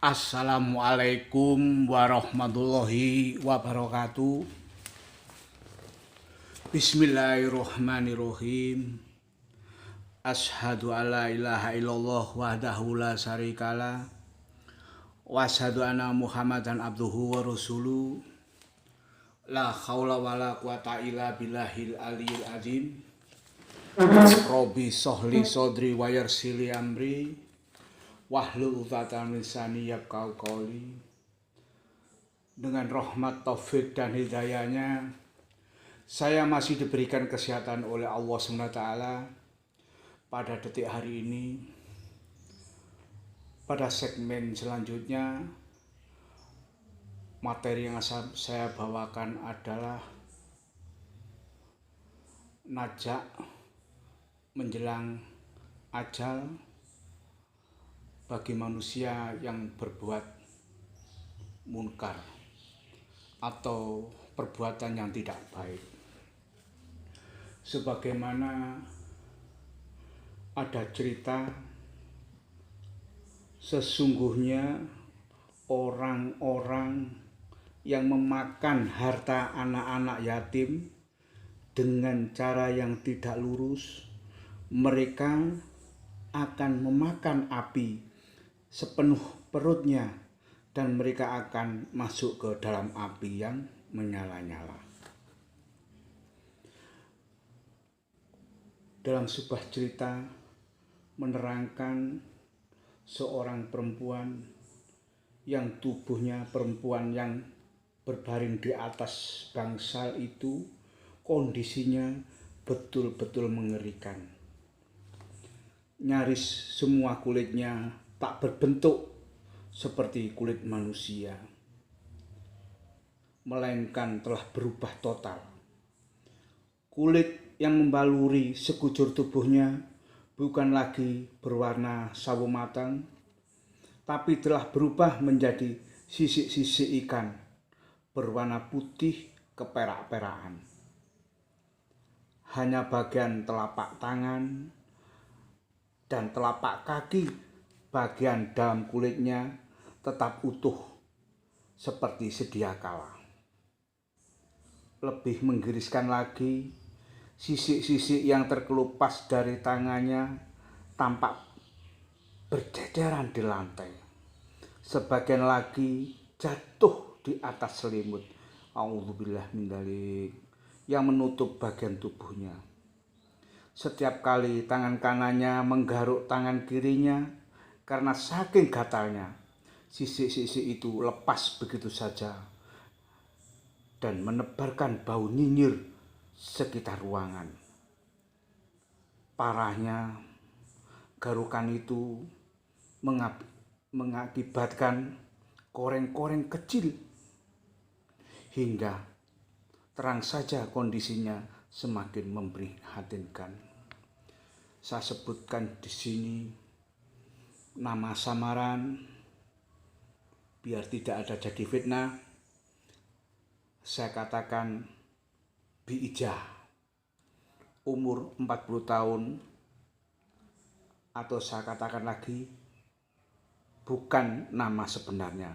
Assalamualaikum warahmatullahi wabarakatuh. Bismillahirrahmanirrahim. Asyhadu alla ilaha illallah wahdahu la syarikalah wa asyhadu anna Muhammadan abduhu wa rasuluh. La haula wala quwata illa billahil aliyil azim. Robbi sholli sodri wa yassirli amri wahlul 'uqdatam min lisani yafqahu qouli. Dengan rahmat, taufik dan hidayahnya, saya masih diberikan kesehatan oleh Allah SWT pada detik hari ini. Pada segmen selanjutnya, materi yang saya bawakan adalah najak menjelang ajal bagi manusia yang berbuat munkar atau perbuatan yang tidak baik. Sebagaimana ada cerita, sesungguhnya orang-orang yang memakan harta anak-anak yatim dengan cara yang tidak lurus, mereka akan memakan api sepenuh perutnya dan mereka akan masuk ke dalam api yang menyala-nyala. Dalam sebuah cerita menerangkan seorang perempuan yang tubuhnya perempuan yang berbaring di atas bangsal itu kondisinya betul-betul mengerikan. Nyaris semua kulitnya tak berbentuk seperti kulit manusia, melainkan telah berubah total. Kulit yang membaluri sekujur tubuhnya bukan lagi berwarna sawo matang, tapi telah berubah menjadi sisik-sisik ikan berwarna putih keperak-perakan. Hanya bagian telapak tangan dan telapak kaki bagian dalam kulitnya tetap utuh seperti sedia kala. Lebih menggiriskan lagi, sisik-sisik yang terkelupas dari tangannya tampak berceceran di lantai. Sebagian lagi jatuh di atas selimut, a'udzubillah min dzalik, yang menutup bagian tubuhnya. Setiap kali tangan kanannya menggaruk tangan kirinya, karena saking gatalnya, sisik-sisik itu lepas begitu saja dan menebarkan bau nyinyir sekitar ruangan. Parahnya, garukan itu mengakibatkan koreng-koreng kecil hingga terang saja kondisinya semakin memprihatinkan. Saya sebutkan di sini nama samaran biar tidak ada jadi fitnah. Saya katakan Bi Ijah, umur 40 tahun, atau saya katakan lagi bukan nama sebenarnya,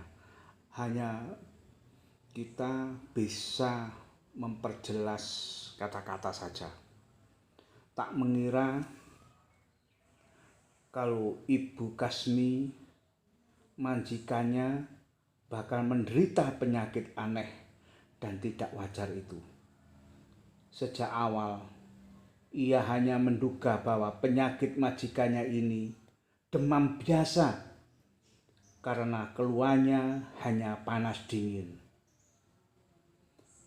hanya kita bisa memperjelas kata-kata saja. Tak mengira kalau Ibu Kasmi, majikannya, bakal menderita penyakit aneh dan tidak wajar itu. Sejak awal, ia hanya menduga bahwa penyakit majikannya ini demam biasa karena keluhannya hanya panas dingin.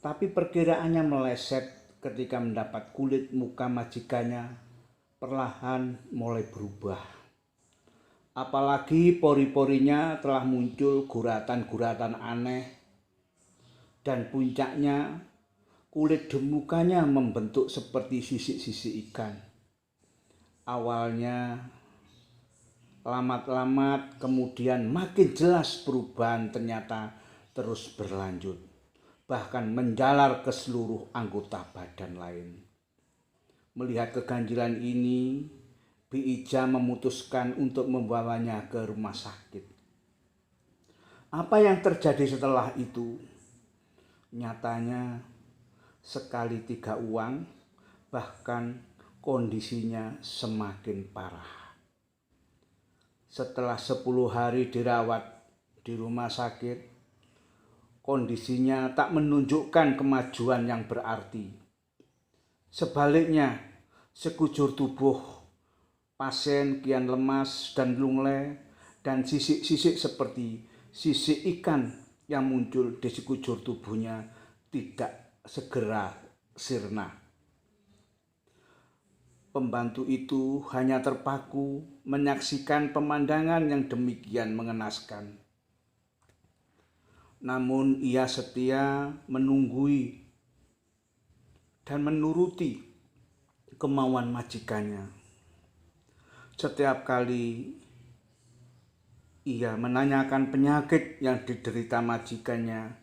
Tapi perkiraannya meleset ketika mendapat kulit muka majikannya perlahan mulai berubah. Apalagi pori-porinya telah muncul guratan-guratan aneh dan puncaknya kulit di mukanya membentuk seperti sisik-sisik ikan. Awalnya lamat-lamat, kemudian makin jelas perubahan ternyata terus berlanjut, bahkan menjalar ke seluruh anggota badan lain. Melihat keganjilan ini, Bi Ija memutuskan untuk membawanya ke rumah sakit. Apa yang terjadi setelah itu? Nyatanya sekali 3 uang, bahkan kondisinya semakin parah. Setelah 10 hari dirawat di rumah sakit, kondisinya tak menunjukkan kemajuan yang berarti. Sebaliknya, sekujur tubuh pasien kian lemas dan lunglai, dan sisik-sisik seperti sisik ikan yang muncul di sekujur tubuhnya tidak segera sirna. Pembantu itu hanya terpaku menyaksikan pemandangan yang demikian mengenaskan. Namun ia setia menunggui dan menuruti kemauan majikannya. Setiap kali ia menanyakan penyakit yang diderita majikannya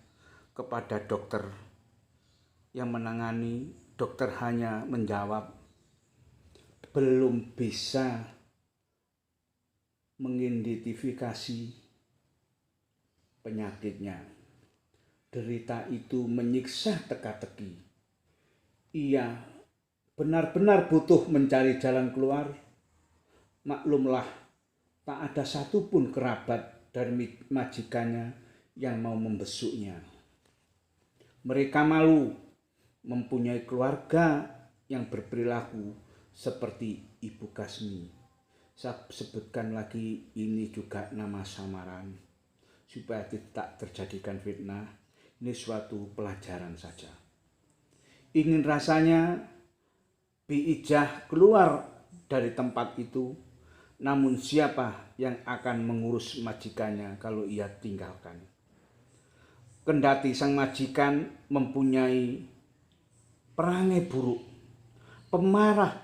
kepada dokter yang menangani, dokter hanya menjawab, belum bisa mengidentifikasi penyakitnya. Derita itu menyiksa teka-teki. Ia benar-benar butuh mencari jalan keluar. Maklumlah, tak ada satupun kerabat dari majikannya yang mau membesuknya. Mereka malu mempunyai keluarga yang berperilaku seperti Ibu Kasmi. Saya sebutkan lagi, ini juga nama samaran supaya tidak terjadikan fitnah. Ini suatu pelajaran saja. Ingin rasanya Bi Ijah keluar dari tempat itu, namun siapa yang akan mengurus majikannya kalau ia tinggalkan? Kendati sang majikan mempunyai perangai buruk, pemarah,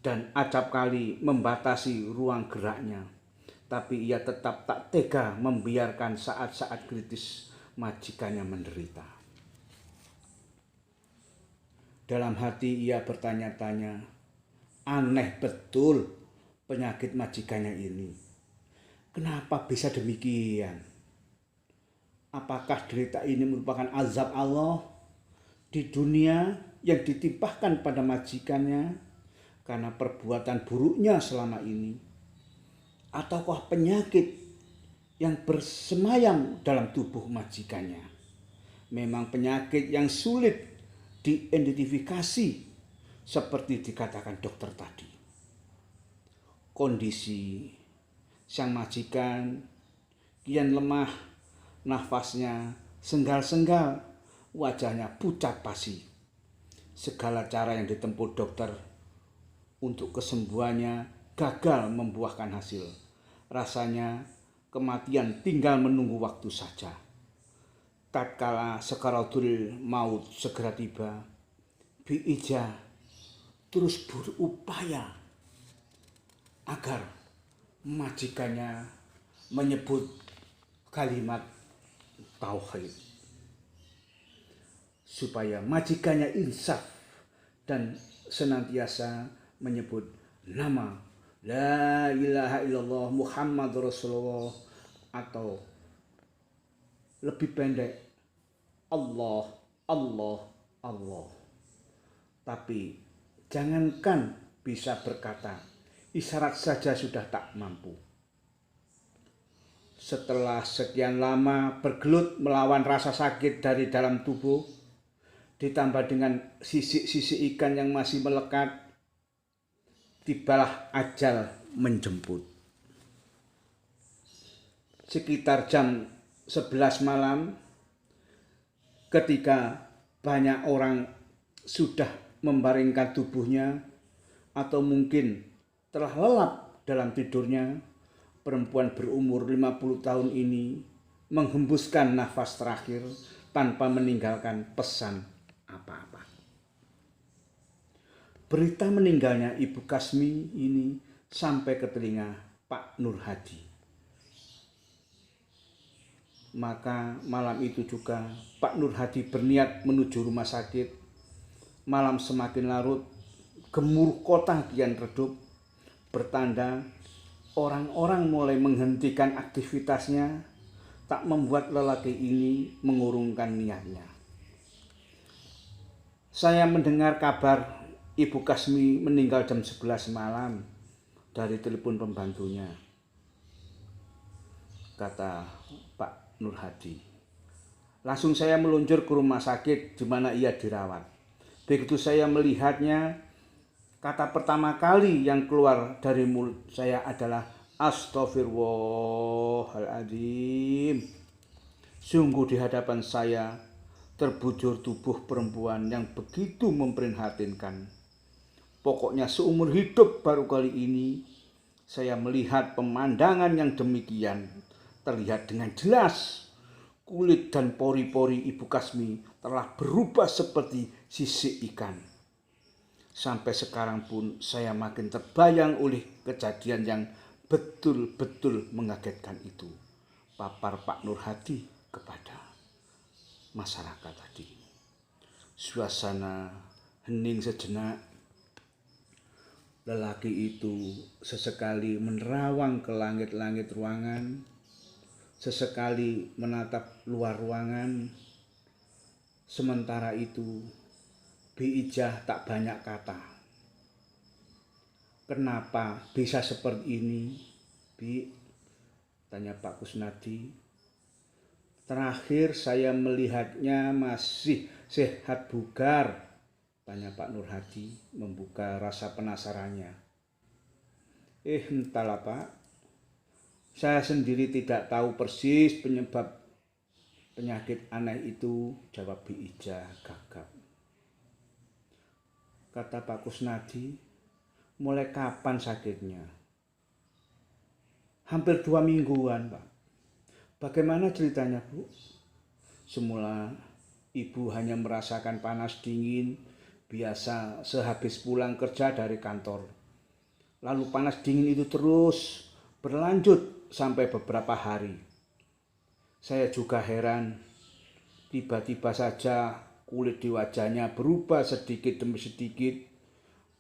dan acap kali membatasi ruang geraknya, tapi ia tetap tak tega membiarkan saat-saat kritis majikannya menderita. Dalam hati ia bertanya-tanya, aneh betul penyakit majikannya ini. Kenapa bisa demikian? Apakah derita ini merupakan azab Allah di dunia yang ditimpahkan pada majikannya karena perbuatan buruknya selama ini? Ataukah penyakit yang bersemayam dalam tubuh majikannya memang penyakit yang sulit diidentifikasi seperti dikatakan dokter tadi? Kondisi sang majikan kian lemah, nafasnya senggal-senggal, wajahnya pucat pasi. Segala cara yang ditempuh dokter untuk kesembuhannya gagal membuahkan hasil. Rasanya kematian tinggal menunggu waktu saja. Tatkala sakaratul maut segera tiba, Bi Ijah terus berupaya agar majikannya menyebut kalimat tauhid, supaya majikannya insaf dan senantiasa menyebut nama La ilaha illallah Muhammad Rasulullah, atau lebih pendek Allah, Allah, Allah. Tapi jangankan bisa berkata, isyarat saja sudah tak mampu. Setelah sekian lama bergelut melawan rasa sakit dari dalam tubuh, ditambah dengan sisik-sisik ikan yang masih melekat, tibalah ajal menjemput. Sekitar jam 11 malam, ketika banyak orang sudah membaringkan tubuhnya atau mungkin telah lelap dalam tidurnya, perempuan berumur 50 tahun ini menghembuskan nafas terakhir tanpa meninggalkan pesan apa-apa. Berita meninggalnya Ibu Kasmi ini sampai ke telinga Pak Nur Hadi. Maka malam itu juga Pak Nur Hadi berniat menuju rumah sakit. Malam semakin larut, gemuruh kota kian redup, bertanda orang-orang mulai menghentikan aktivitasnya tak membuat lelaki ini mengurungkan niatnya. Saya mendengar kabar Ibu Kasmi meninggal jam 11 malam dari telepon pembantunya, kata Pak Nur Hadi. Langsung saya meluncur ke rumah sakit di mana ia dirawat. Begitu saya melihatnya, kata pertama kali yang keluar dari mulut saya adalah Astaghfirullahaladzim. Sungguh di hadapan saya terbujur tubuh perempuan yang begitu memprihatinkan. Pokoknya seumur hidup baru kali ini saya melihat pemandangan yang demikian. Terlihat dengan jelas kulit dan pori-pori Ibu Kasmi telah berubah seperti sisik ikan. Sampai sekarang pun saya makin terbayang oleh kejadian yang betul-betul mengagetkan itu, papar Pak Nur Hadi kepada masyarakat tadi. Suasana hening sejenak. Lelaki itu sesekali menerawang ke langit-langit ruangan, sesekali menatap luar ruangan. Sementara itu, Bi Ijah tak banyak kata. Kenapa bisa seperti ini, Bi? Tanya Pak Kusnadi. Terakhir saya melihatnya masih sehat bugar, tanya Pak Nur Hadi membuka rasa penasarannya. Entahlah Pak, saya sendiri tidak tahu persis penyebab penyakit aneh itu, jawab Bi Ijah gagap. Kata Pak Kusnadi, mulai kapan sakitnya? Hampir 2 mingguan Pak. Bagaimana ceritanya Bu? Semula ibu hanya merasakan panas dingin biasa sehabis pulang kerja dari kantor. Lalu panas dingin itu terus berlanjut sampai beberapa hari. Saya juga heran, tiba-tiba saja kulit di wajahnya berubah sedikit demi sedikit,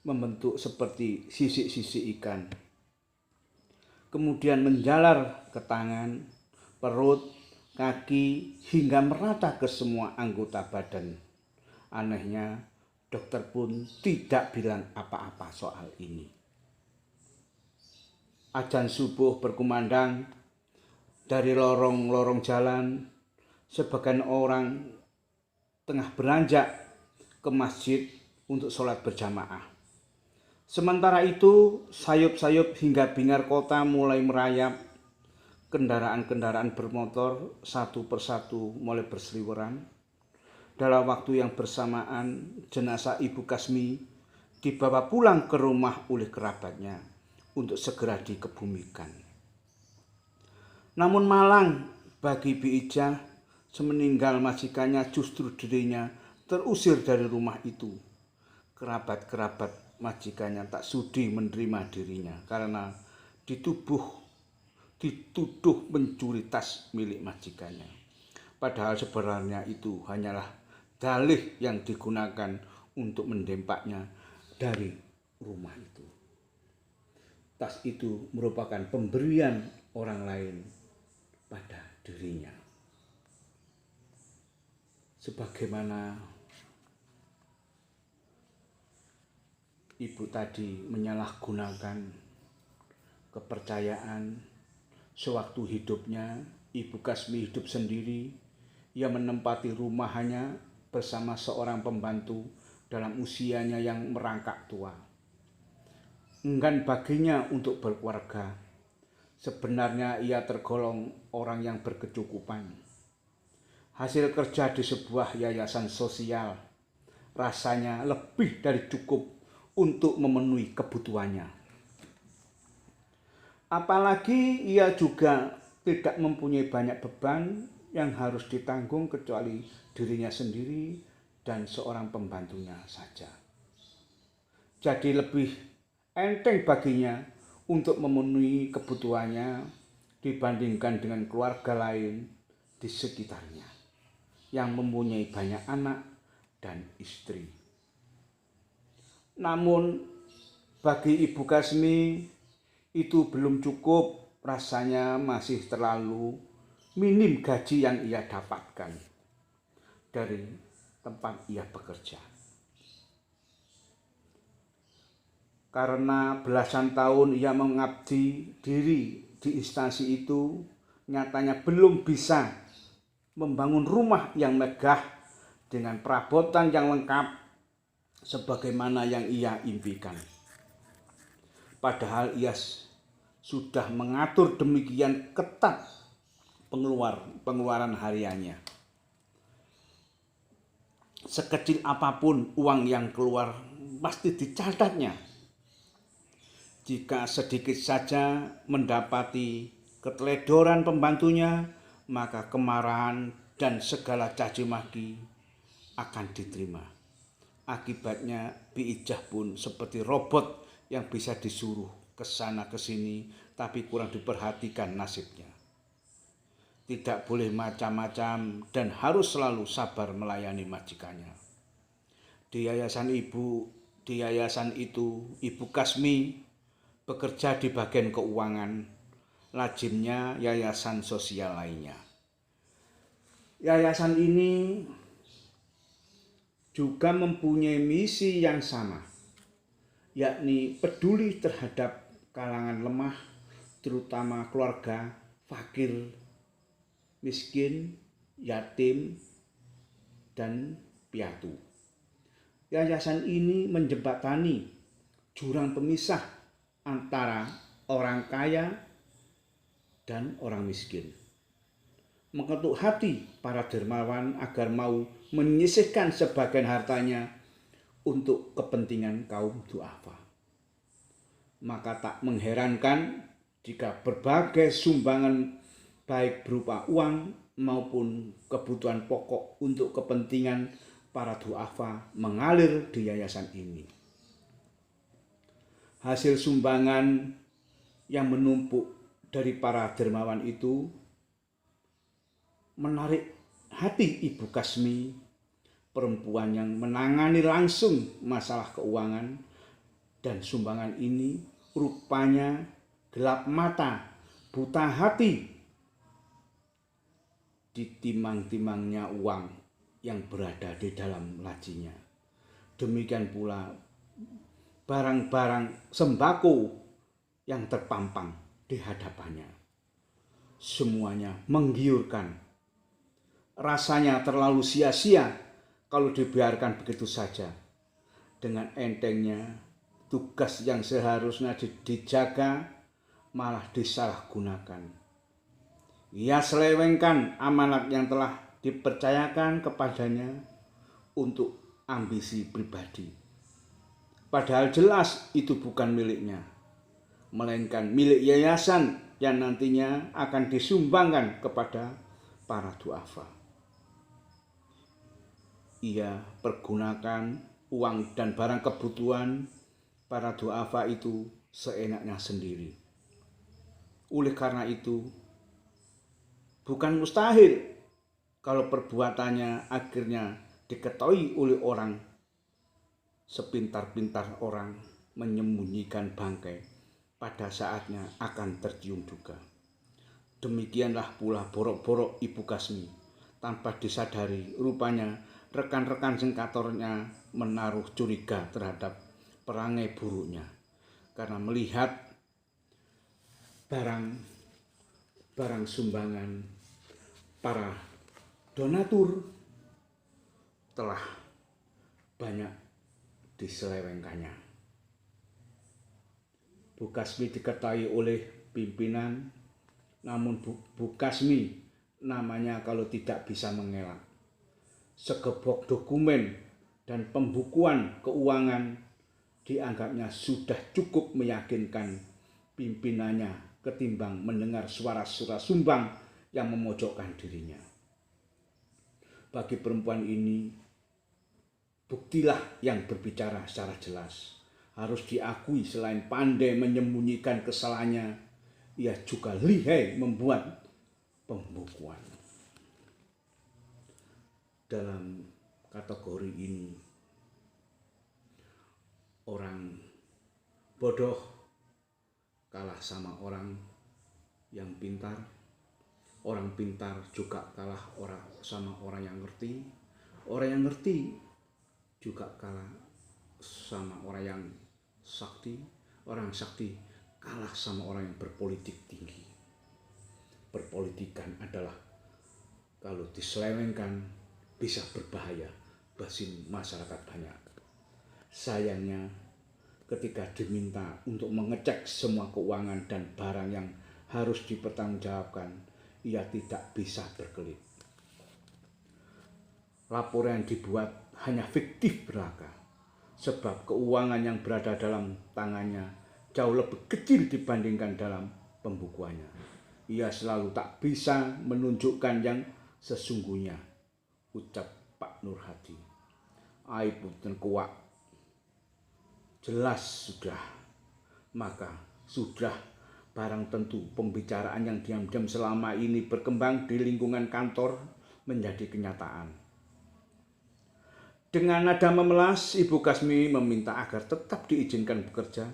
membentuk seperti sisik-sisik ikan. Kemudian menjalar ke tangan, perut, kaki, hingga merata ke semua anggota badan. Anehnya, dokter pun tidak bilang apa-apa soal ini. Adzan subuh berkumandang dari lorong-lorong jalan. Sebagian orang tengah beranjak ke masjid untuk sholat berjamaah. Sementara itu, sayup-sayup hingga bingar kota mulai merayap. Kendaraan-kendaraan bermotor satu persatu mulai berseliweran. Dalam waktu yang bersamaan, jenazah Ibu Kasmi dibawa pulang ke rumah oleh kerabatnya untuk segera dikebumikan. Namun malang bagi Bi Ijah, semeninggal majikannya justru dirinya terusir dari rumah itu. Kerabat-kerabat majikannya tak sudi menerima dirinya karena dituduh mencuri tas milik majikannya. Padahal sebenarnya itu hanyalah dalih yang digunakan untuk mendempaknya dari rumah itu. Tas itu merupakan pemberian orang lain pada dirinya. Sebagaimana ibu tadi menyalahgunakan kepercayaan, sewaktu hidupnya Ibu Kasmi hidup sendiri. Ia menempati rumahnya bersama seorang pembantu dalam usianya yang merangkak tua. Enggan baginya untuk berkeluarga. Sebenarnya ia tergolong orang yang berkecukupan. Hasil kerja di sebuah yayasan sosial, rasanya lebih dari cukup untuk memenuhi kebutuhannya. Apalagi ia juga tidak mempunyai banyak beban yang harus ditanggung kecuali dirinya sendiri dan seorang pembantunya saja. Jadi lebih enteng baginya untuk memenuhi kebutuhannya dibandingkan dengan keluarga lain di sekitarnya yang mempunyai banyak anak dan istri. Namun bagi Ibu Kasmi itu belum cukup, rasanya masih terlalu minim gaji yang ia dapatkan dari tempat ia bekerja. Karena belasan tahun ia mengabdi diri di instansi itu, nyatanya belum bisa membangun rumah yang megah dengan perabotan yang lengkap sebagaimana yang ia impikan. Padahal ia sudah mengatur demikian ketat pengeluaran hariannya. Sekecil apapun uang yang keluar pasti dicatatnya. Jika sedikit saja mendapati keteledoran pembantunya, maka kemarahan dan segala caci maki akan diterima. Akibatnya Bi Ijah pun seperti robot yang bisa disuruh ke sana ke sini tapi kurang diperhatikan nasibnya. Tidak boleh macam-macam dan harus selalu sabar melayani majikannya. Di yayasan itu Ibu Kasmi bekerja di bagian keuangan, lazimnya yayasan sosial lainnya. Yayasan ini juga mempunyai misi yang sama, yakni peduli terhadap kalangan lemah, terutama keluarga fakir, miskin, yatim, dan piatu. Yayasan ini menjembatani jurang pemisah antara orang kaya dan orang miskin. Mengetuk hati para dermawan agar mau menyisihkan sebagian hartanya untuk kepentingan kaum duafa. Maka tak mengherankan jika berbagai sumbangan baik berupa uang maupun kebutuhan pokok untuk kepentingan para duafa mengalir di yayasan ini. Hasil sumbangan yang menumpuk dari para dermawan itu menarik hati Ibu Kasmi, perempuan yang menangani langsung masalah keuangan, dan sumbangan ini rupanya gelap mata, buta hati ditimang-timangnya uang yang berada di dalam lacinya. Demikian pula barang-barang sembako yang terpampang di hadapannya. Semuanya menggiurkan. Rasanya terlalu sia-sia kalau dibiarkan begitu saja. Dengan entengnya, tugas yang seharusnya dijaga malah disalahgunakan. Ia selewengkan amanat yang telah dipercayakan kepadanya untuk ambisi pribadi. Padahal jelas itu bukan miliknya, melainkan milik yayasan yang nantinya akan disumbangkan kepada para duafa. Ia pergunakan uang dan barang kebutuhan para duafa itu seenaknya sendiri. Oleh karena itu, bukan mustahil kalau perbuatannya akhirnya diketahui oleh orang. Sepintar-pintar orang menyembunyikan bangkai, pada saatnya akan tercium juga. Demikianlah pula borok-borok Ibu Kasmi. Tanpa disadari, rupanya rekan-rekan singkatornya menaruh curiga terhadap perangai buruknya. Karena melihat barang sumbangan para donatur telah banyak diselewengkannya. Bu Kasmi diketahui oleh pimpinan, namun Bu Kasmi namanya kalau tidak bisa mengelak. Segebok dokumen dan pembukuan keuangan dianggapnya sudah cukup meyakinkan pimpinannya ketimbang mendengar suara-suara sumbang yang memojokkan dirinya. Bagi perempuan ini, buktilah yang berbicara secara jelas. Harus diakui selain pandai menyembunyikan kesalahannya, ia juga lihai membuat pembukuan. Dalam kategori ini, orang bodoh kalah sama orang yang pintar, Orang pintar juga kalah sama orang yang ngerti. Orang yang ngerti juga kalah sama orang yang sakti. Orang yang sakti kalah sama orang yang berpolitik tinggi. Perpolitikan adalah kalau diselewengkan bisa berbahaya bagi masyarakat banyak. Sayangnya ketika diminta untuk mengecek semua keuangan dan barang yang harus dipertanggungjawabkan, ia tidak bisa berkelit. Laporan yang dibuat hanya fiktif belaka, sebab keuangan yang berada dalam tangannya jauh lebih kecil dibandingkan dalam pembukuannya. Ia selalu tak bisa menunjukkan yang sesungguhnya, ucap Pak Nur Hadi. Aib dan kuak, jelas sudah, maka sudah barang tentu pembicaraan yang diam-diam selama ini berkembang di lingkungan kantor menjadi kenyataan. Dengan nada memelas, Ibu Kasmi meminta agar tetap diizinkan bekerja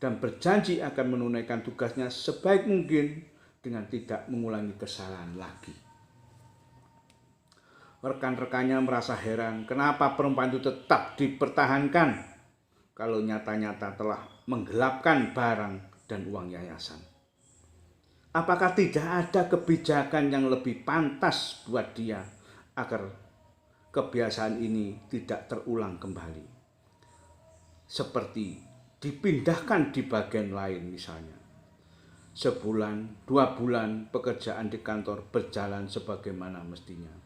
dan berjanji akan menunaikan tugasnya sebaik mungkin dengan tidak mengulangi kesalahan lagi. Rekan-rekannya merasa heran kenapa perempuan itu tetap dipertahankan kalau nyata-nyata telah menggelapkan barang dan uang yayasan. Apakah tidak ada kebijakan yang lebih pantas buat dia agar kebiasaan ini tidak terulang kembali? Seperti dipindahkan di bagian lain misalnya. Sebulan, 2 bulan pekerjaan di kantor berjalan sebagaimana mestinya.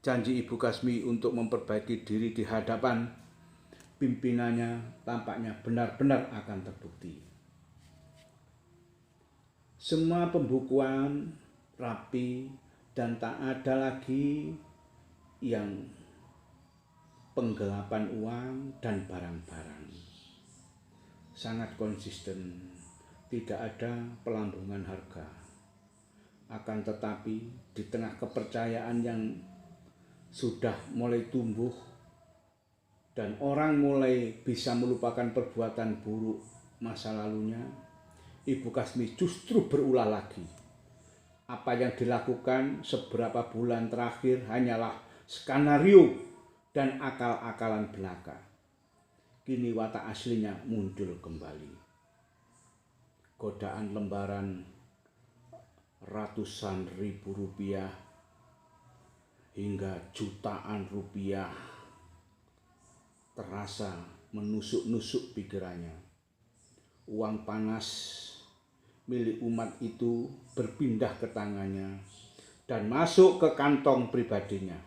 Janji Ibu Kasmi untuk memperbaiki diri di hadapan pimpinannya tampaknya benar-benar akan terbukti. Semua pembukuan rapi dan tak ada lagi yang penggelapan uang dan barang-barang. Sangat konsisten, tidak ada pelambungan harga. Akan tetapi di tengah kepercayaan yang sudah mulai tumbuh dan orang mulai bisa melupakan perbuatan buruk masa lalunya, Ibu Kasmi justru berulah lagi. Apa yang dilakukan seberapa bulan terakhir hanyalah skenario dan akal-akalan belaka. Kini watak aslinya muncul kembali. Godaan lembaran ratusan ribu rupiah hingga jutaan rupiah terasa menusuk-nusuk pikirannya. Uang panas milik umat itu berpindah ke tangannya dan masuk ke kantong pribadinya.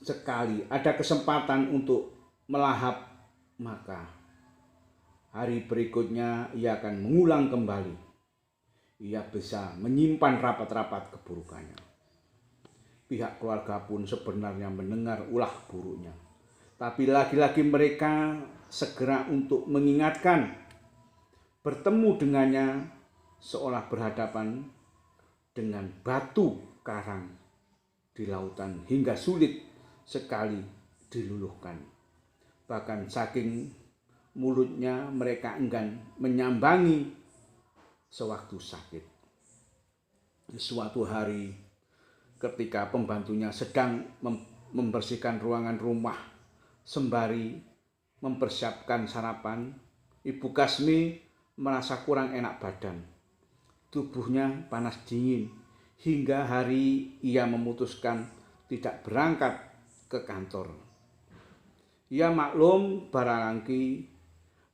Sekali ada kesempatan untuk melahap, maka hari berikutnya ia akan mengulang kembali. Ia bisa menyimpan rapat-rapat keburukannya. Pihak keluarga pun sebenarnya mendengar ulah buruknya. Tapi lagi-lagi mereka segera untuk mengingatkan. Bertemu dengannya seolah berhadapan dengan batu karang di lautan hingga sulit sekali diluluhkan. Bahkan saking mulutnya mereka enggan menyambangi sewaktu sakit. Suatu hari ketika pembantunya sedang membersihkan ruangan rumah sembari mempersiapkan sarapan, Ibu Kasmi merasa kurang enak badan. Tubuhnya panas dingin hingga hari ia memutuskan tidak berangkat ke kantor. Ia maklum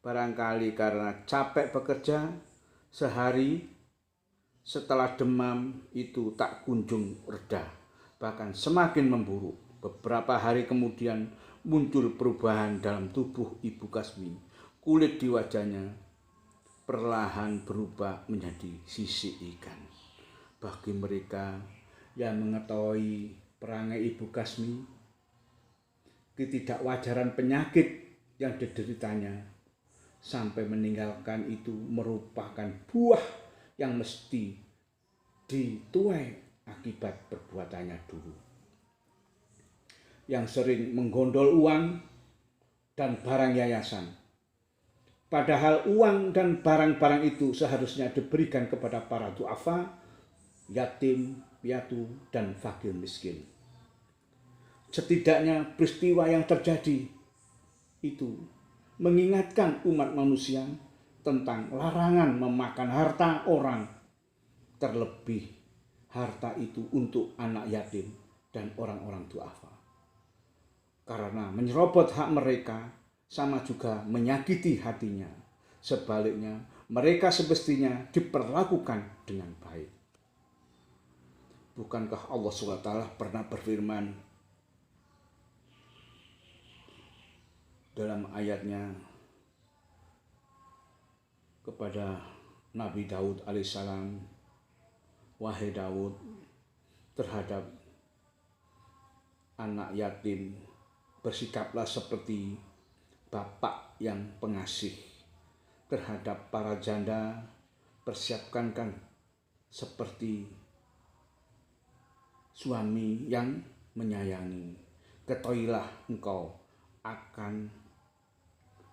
barangkali karena capek bekerja sehari setelah demam itu tak kunjung reda, bahkan semakin memburuk. Beberapa hari kemudian muncul perubahan dalam tubuh Ibu Kasmi. Kulit di wajahnya perlahan berubah menjadi sisik ikan. Bagi mereka yang mengetahui perangai Ibu Kasmi, ketidakwajaran penyakit yang dideritanya sampai meninggalkan itu merupakan buah yang mesti dituai akibat perbuatannya dulu. Yang sering menggondol uang dan barang yayasan. Padahal uang dan barang-barang itu seharusnya diberikan kepada para du'afa, yatim, piatu, dan fakir miskin. Setidaknya peristiwa yang terjadi itu mengingatkan umat manusia tentang larangan memakan harta orang, terlebih harta itu untuk anak yatim dan orang-orang duafa. Karena menyerobot hak mereka sama juga menyakiti hatinya. Sebaliknya, mereka semestinya diperlakukan dengan baik. Bukankah Allah SWT pernah berfirman dalam ayatnya kepada Nabi Daud alaihissalam, wahai Daud, terhadap anak yatim bersikaplah seperti bapak yang pengasih, terhadap para janda persiapkan seperti suami yang menyayangi. Ketahuilah engkau akan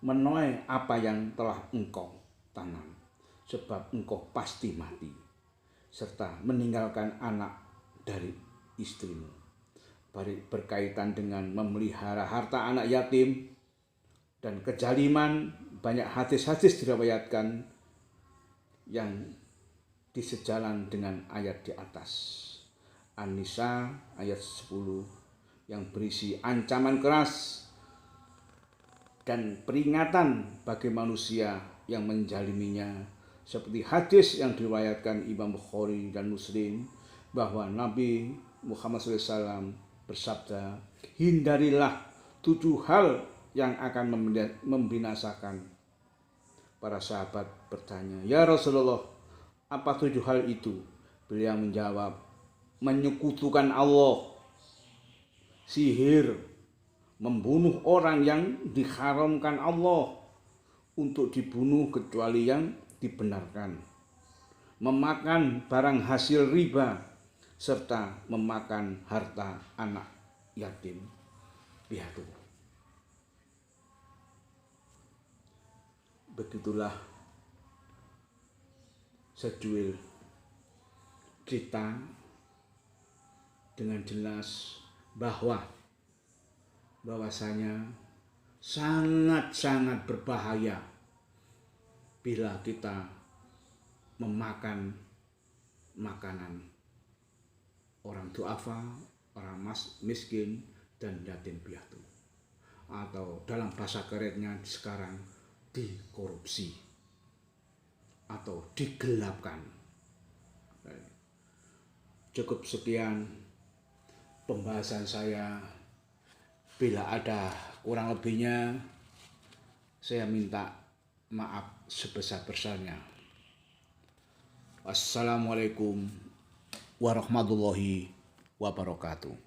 menuai apa yang telah engkau tanam, sebab engkau pasti mati, serta meninggalkan anak dari istrimu. Berkaitan dengan memelihara harta anak yatim dan kejaliman, banyak hadis-hadis diriwayatkan yang disejalan dengan ayat di atas. An-Nisa ayat 10 yang berisi ancaman keras dan peringatan bagi manusia yang menjaliminya, seperti hadis yang diriwayatkan Imam Bukhari dan Muslim bahwa Nabi Muhammad SAW bersabda, hindarilah 7 hal yang akan membinasakan. Para sahabat bertanya, ya Rasulullah, apa 7 hal itu? Beliau menjawab, menyekutukan Allah, sihir, membunuh orang yang diharamkan Allah untuk dibunuh kecuali yang dibenarkan, memakan barang hasil riba, serta memakan harta anak yatim piatu. Begitulah sejuil cerita dengan jelas bahwasanya sangat-sangat berbahaya bila kita memakan makanan orang duafa, orang miskin, dan yatim piatu. Atau dalam bahasa kerennya sekarang, dikorupsi atau digelapkan. Cukup sekian pembahasan saya. Bila ada kurang lebihnya, saya minta maaf sebesar-besarnya. Wassalamualaikum warahmatullahi wabarakatuh.